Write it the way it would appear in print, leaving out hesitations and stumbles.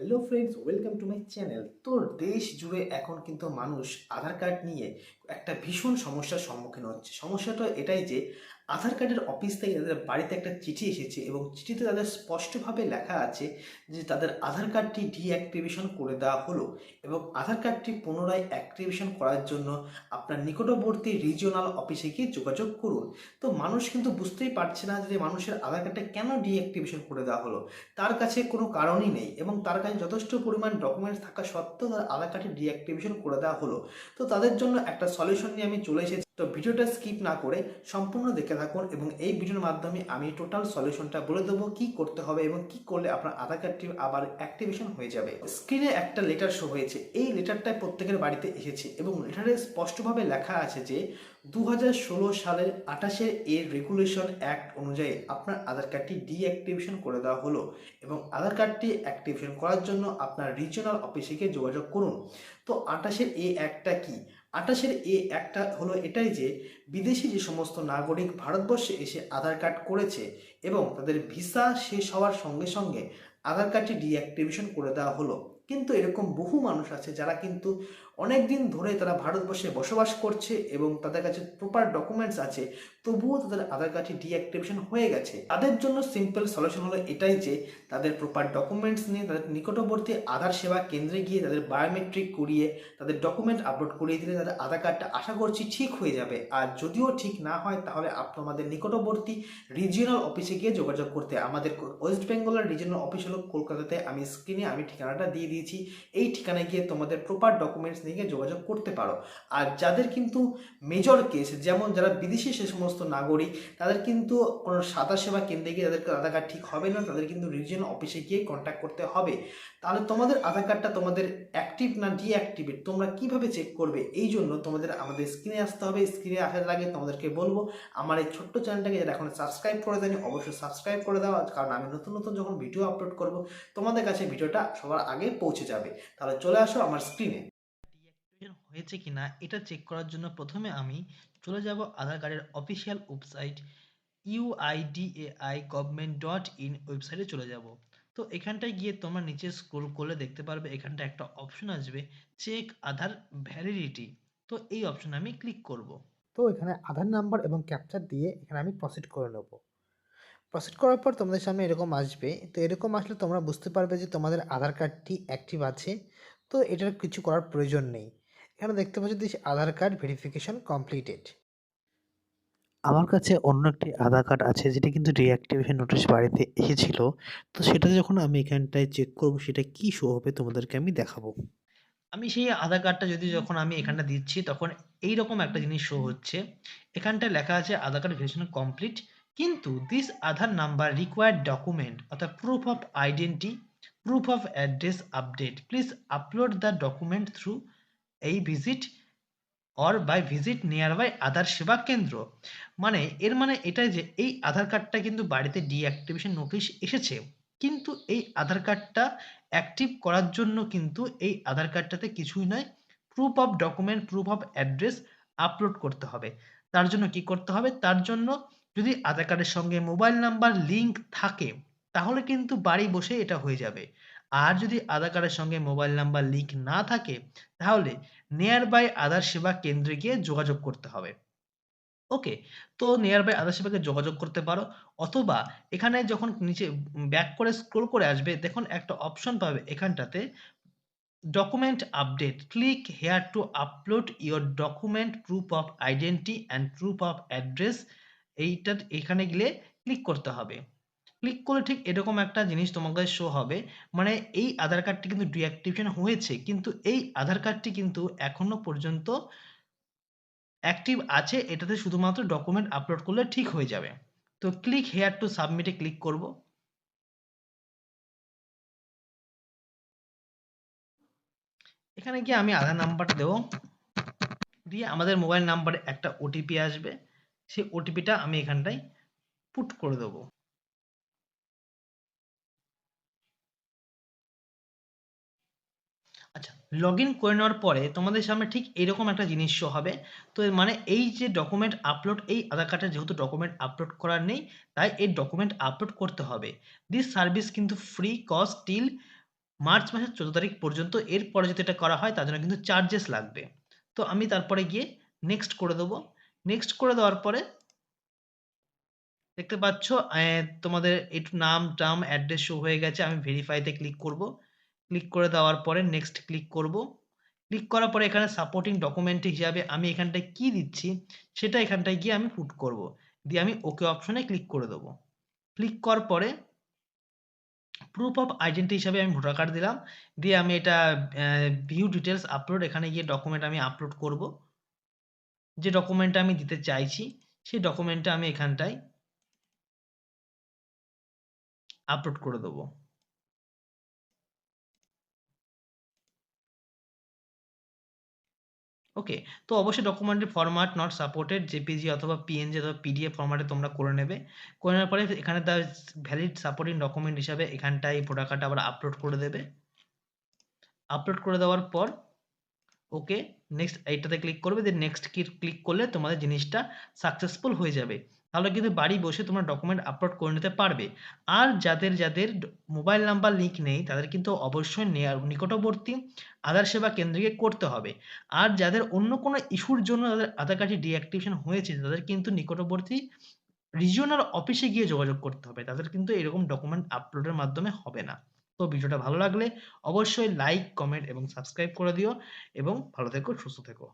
Hello friends, welcome to my channel. তো দেশ জুড়ে এখন কিন্তু মানুষ আধার কার্ড নিয়ে একটা ভীষণ সমস্যার সম্মুখীন হচ্ছে। সমস্যাটা এটাই যে আধার কার্ডের অফিস থেকে তাদের বাড়িতে একটা চিঠি এসেছে এবং চিঠিতে তাদের স্পষ্টভাবে লেখা আছে যে তাদের আধার কার্ডটি ডিঅ্যাক্টিভেশন করে দেওয়া হলো এবং আধার কার্ডটি পুনরায় অ্যাক্টিভেশন করার জন্য আপনার নিকটবর্তী রিজিওনাল অফিসে গিয়ে যোগাযোগ করুন। তো মানুষ কিন্তু বুঝতেই পারছে না যে মানুষের আধার কার্ডটা কেন ডিঅ্যাক্টিভেশন করে দেওয়া হলো। তার কাছে কোনো কারণই নেই এবং তার কাছে যথেষ্ট পরিমাণ ডকুমেন্টস থাকা সত্ত্বেও তার আধার কার্ডটি ডিঅ্যাক্টিভেশন করে দেওয়া হলো। তো তাদের জন্য একটা সলিউশন নিয়ে আমি চলে এসেছি। তো ভিডিওটা স্কিপ না করে সম্পূর্ণ দেখে থাকুন এবং এই ভিডিওর মাধ্যমে আমি টোটাল সলিউশনটা বলে দেবো কি করতে হবে এবং কি করলে আপনার আধার কার্ডটি আবার অ্যাক্টিভেশন হয়ে যাবে। স্ক্রিনে একটা লেটার শো হয়েছে, এই লেটারটায় প্রত্যেকের বাড়িতে এসেছে এবং লেটারে স্পষ্টভাবে লেখা আছে যে 2016 সালের 28 রেগুলেশন অ্যাক্ট অনুযায়ী আপনার আধার কার্ডটি ডিঅ্যাক্টিভেশন করে দেওয়া হলো এবং আধার কার্ডটি অ্যাক্টিভেশন করার জন্য আপনার রিজিওনাল অফিসে গিয়ে যোগাযোগ করুন। তো 28 অ্যাক্টটা কি? 28 অ্যাক্টটা হলো এটাই যে বিদেশি যে সমস্ত নাগরিক ভারতবর্ষে এসে আধার কার্ড করেছে এবং তাদের ভিসা শেষ হওয়ার সঙ্গে সঙ্গে আধার কার্ডটি ডিঅ্যাক্টিভেশন করে দেওয়া হলো। কিন্তু এরকম বহু মানুষ আছে যারা কিন্তু অনেক দিন ধরে তারা ভারতবর্ষে বসবাস করছে এবং তাদের কাছে প্রপার ডকুমেন্টস আছে, তবুও তাদের আধার কার্ডটি ডিঅ্যাক্টিভেশন হয়ে গেছে। তাদের জন্য সিম্পল সলিউশন হলো এটাই যে তাদের প্রপার ডকুমেন্টস নিয়ে তাদের নিকটবর্তী আধার সেবা কেন্দ্রে গিয়ে তাদের বায়োমেট্রিক করিয়ে তাদের ডকুমেন্ট আপলোড করিয়ে দিলে তাদের আধার কার্ডটা আশা করছি ঠিক হয়ে যাবে। আর যদিও ঠিক না হয় তাহলে আপনাদের নিকটবর্তী রিজিওনাল অফিসে গিয়ে যোগাযোগ করতে। আমাদের ওয়েস্ট বেঙ্গলের রিজিওনাল অফিস হলো কলকাতাতে, আমি স্ক্রিনে ঠিকানাটা দিয়ে দিয়েছি। এই ঠিকানায় গিয়ে তোমাদের প্রপার ডকুমেন্টস নিয়ে যোগাযোগ করতে পারো। আর যাদের কিন্তু মেজর কেস, যেমন যারা বিদেশি সে সমস্ত নাগরিক, তাদের কিন্তু কোনো সাদা সেবা কেন্দ্রে গিয়ে তাদের আধার কার্ড ঠিক হবে না, তাদের কিন্তু রিজিয়ন অফিসে গিয়ে কন্ট্যাক্ট করতে হবে। তাহলে তোমাদের আধার কার্ডটা তোমাদের অ্যাক্টিভ না ডিঅ্যাক্টিভেট তোমরা কিভাবে চেক করবে? এই জন্য তোমাদের আমাদের স্ক্রিনে আসতে হবে। স্ক্রিনে আসার আগে তোমাদেরকে বলবো আমার এই ছোট্ট চ্যানেলটাকে যারা এখন সাবস্ক্রাইব করে দেয়নি অবশ্যই সাবস্ক্রাইব করে দাও, কারণ আমি নতুন নতুন যখন ভিডিও আপলোড করব তোমাদের কাছে ভিডিওটা সবার আগে পৌঁছে যাবে। তাহলে চলে আসো আমার স্ক্রিনে। ডিঅ্যাক্টিভেশন হয়েছে কিনা এটা চেক করার জন্য প্রথমে আমি চলে যাব আধার কার্ডের অফিসিয়াল ওয়েবসাইট uidai.government.in ওয়েবসাইটে চলে যাব। তো এখানটায় গিয়ে তোমরা নিচে স্ক্রল করলে দেখতে পারবে এখানটা একটা অপশন আসবে চেক আধার ভ্যালিডিটি। তো এই অপশনে আমি ক্লিক করব। তো এখানে আধার নাম্বার এবং ক্যাপচার দিয়ে এখানে আমি প্রসিড করে নেব। প্রসিড করার পর তোমাদের সামনে এরকম আসবে। তো এরকম আসলে তোমরা বুঝতে পারবে যে তোমাদের আধার কার্ডটি অ্যাক্টিভ আছে। তো এটার কিছু করার প্রয়োজন নেই। এখানে দেখতে পাচ্ছ যে আধার কার্ড ভেরিফিকেশন কমপ্লিটেড। আমার কাছে অন্য একটি আধার কার্ড আছে যেটা কিন্তু ডিঅ্যাক্টিভেশন নোটিশ বাড়িতে এসেছিল। তো সেটা যখন আমি এখানটায় চেক করব সেটা কি শো হবে তোমাদেরকে আমি দেখাবো। আমি সেই আধার কার্ডটা যখন আমি এখানটা দিচ্ছি তখন এইরকম একটা জিনিস শো হচ্ছে। এখানটায় লেখা আছে আধার কার্ড ভেরিফিকেশন কমপ্লিট, কিন্তু this Aadhaar number required document অর্থাৎ proof of identity, proof of address update, please upload the document through এই visit or by visit nearby Aadhaar Seva Kendra. মানে এর মানে এটাই যে এই আধার কার্ডটা কিন্তু বাড়িতে ডিঅ্যাক্টিভেশন নোটিশ এসেছে, কিন্তু এই আধার কার্ডটা অ্যাক্টিভ করার জন্য কিন্তু এই আধার কার্ডটাতে কিছুই নয়, proof of document, proof of address upload করতে হবে। তার জন্য কি করতে হবে? তার জন্য যদি আধার কার্ডের সঙ্গে মোবাইল নাম্বার লিঙ্ক থাকে তাহলে কিন্তু বাড়ি বসে এটা হয়ে যাবে। আর যদি আধার কার্ডের সঙ্গে মোবাইল নাম্বার লিঙ্ক না থাকে তাহলে নিয়ার বাই আধার সেবা কেন্দ্রে গিয়ে যোগাযোগ করতে হবে। ওকে, তো নিয়ার বাই আধার সেবাকে যোগাযোগ করতে পারো, অথবা এখানে যখন নিচে ব্যাক করে স্ক্রল করে আসবে দেখুন একটা অপশন পাবে এখানটাতে document update, click here two upload your document, proof of identity and proof of address. এইটা এখানে গেলে ক্লিক করতে হবে। ক্লিক করলে ঠিক এরকম একটা জিনিস তোমার কাছে শো হবে। মানে এই আধার কার্ডটি কিন্তু ডিঅ্যাক্টিভেশন হয়েছে, কিন্তু এই আধার কার্ডটি কিন্তু এখনো পর্যন্ত অ্যাক্টিভ আছে, এটাতে শুধুমাত্র ডকুমেন্ট আপলোড করলে ঠিক হয়ে যাবে। তো ক্লিক হেয়ার টু সাবমিটে ক্লিক করব। এখানে গিয়ে আমি আধার নাম্বারটা দেবো, দিয়ে আমাদের মোবাইল নাম্বারে একটা ওটিপি আসবে, সেই ওটিপিটা আমি এখানটায় পুট করে দেবো। আচ্ছা, লগ ইন করে নেওয়ার পরে তোমাদের সামনে ঠিক এরকম একটা জিনিস শো হবে। তো এর মানে এই যে ডকুমেন্ট আপলোড, এই আধার কার্ডে যেহেতু ডকুমেন্ট আপলোড করার নেই তাই এই ডকুমেন্ট আপলোড করতে হবে। দিস সার্ভিস কিন্তু ফ্রি কস্ট টিল মার্চ মাসের 14 তারিখ পর্যন্ত। এরপরে যদি এটা করা হয় তার জন্য কিন্তু চার্জেস লাগবে। তো আমি তারপরে গিয়ে নেক্সট করে দেবো। নেক্সট করে দেওয়ার পরে দেখতে পাচ্ছ তোমাদের একটু নাম টাম অ্যাড্রেস শো হয়ে গেছে। আমি ভেরিফাইতে ক্লিক করব। ক্লিক করে দেওয়ার পরে নেক্সট ক্লিক করব। ক্লিক করার পরে এখানে সাপোর্টিং ডকুমেন্ট হিসাবে আমি এখানটায় কি দিচ্ছি সেটা এখানটায় গিয়ে আমি পুট করব। দিয়ে আমি ওকে অপশনে ক্লিক করে দেবো। ক্লিক করার পরে প্রুফ অফ আইডেন্টি হিসাবে আমি ভোটার কার্ড দিলাম। দিয়ে আমি এটা ভিউ ডিটেলস আপলোড, এখানে গিয়ে ডকুমেন্ট আমি আপলোড করব। যে ডকুমেন্টটা আমি দিতে চাইছি সেই ডকুমেন্টটা আমি এখানটায় আপলোড করে দেবো। ওকে, তো অবশ্যই ডকুমেন্টের ফরম্যাট নট সাপোর্টেড জেপিজি অথবা পিএনজি অথবা পিডিএফ ফরম্যাটে তোমরা করে নেবে। করে নেওয়ার পরে এখানে তার ভ্যালিড সাপোর্টিং ডকুমেন্ট হিসাবে এখানটায় ভোটার কার্ডটা আবার আপলোড করে দেবে। আপলোড করে দেওয়ার পর ওকে নেক্সট এইটাতে ক্লিক করবে। দিয়ে নেক্সট ক্লিক করলে তোমাদের জিনিসটা সাকসেসফুল হয়ে যাবে। তাহলে কিন্তু বাড়ি বসে তোমরা ডকুমেন্ট আপলোড করে নিতে পারবে। আর যাদের যাদের মোবাইল নাম্বার লিঙ্ক নেই তাদের কিন্তু অবশ্যই নিকটবর্তী আধার সেবা কেন্দ্রে গিয়ে করতে হবে। আর যাদের অন্য কোনো ইস্যুর জন্য তাদের আধার কার্ডটি ডিঅ্যাক্টিভেশন হয়েছে তাদের কিন্তু নিকটবর্তী রিজিওনাল অফিসে গিয়ে যোগাযোগ করতে হবে। তাদের কিন্তু এরকম ডকুমেন্ট আপলোডের মাধ্যমে হবে না। তো ভিডিওটা ভালো লাগলে অবশ্যই লাইক, কমেন্ট এবং সাবস্ক্রাইব করে দিও এবং ভালো থেকো, সুস্থ থেকো।